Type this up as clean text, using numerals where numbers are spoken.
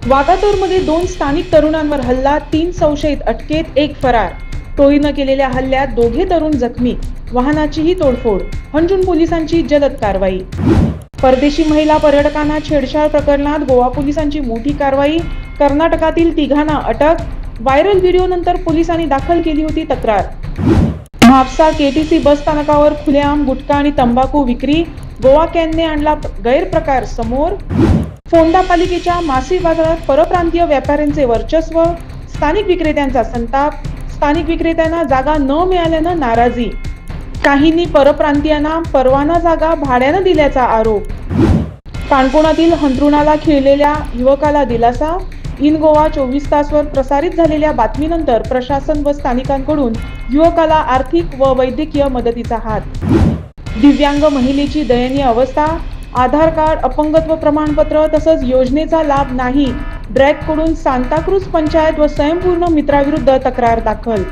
वाघातूरमध्ये 2 स्थानिक तरुणांवर हल्ला, 3 संशयित अटकेत, 1 फरार. टोळीनं केलेल्या हल्ल्यात दोघे तरुण जखमी, वाहनाचीही तोडफोड. हंजून पोलिसांची जलद कारवाई. परदेशी महिला पर्यटकांना छेडछाड प्रकरणात गोवा पोलिसांची मोठी कारवाई. कर्नाटकातील तिघांना अटक. व्हायरल व्हिडिओनंतर पोलिसांनी दाखल केली होती तक्रार. म्हापसा केटीसी बस स्थानकावर खुलेआम गुटखा आणि तंबाखू विक्री. गोवा कॅनने आणला गैरप्रकार समोर. फोंडा पालिकेच्या मासळी बाजारात परप्रांतीय व्यापाऱ्यांचे वर्चस्व. स्थानिक विक्रेत्यांचा संताप. स्थानिक विक्रेत्यांना जागा न मिळाल्यानं नाराजी. काहींनी परप्रांतीयांना परवाना जागा भाड्यानं दिल्याचा आरोप. काणकोणातील हंत्रुणाला खिळलेल्या युवकाला दिलासा. इन गोवा 24 तासवर प्रसारित झालेल्या बातमीनंतर प्रशासन व स्थानिकांकडून युवकाला आर्थिक व वैद्यकीय मदतीचा हात. दिव्यांग महिलेची दयनीय अवस्था. आधार कार्ड, अपंगत्व प्रमाणपत्र तसंच योजनेचा लाभ नाही. ड्रॅगकडून सांताक्रूज पंचायत व स्वयंपूर्ण मित्राविरुद्ध तक्रार दाखल.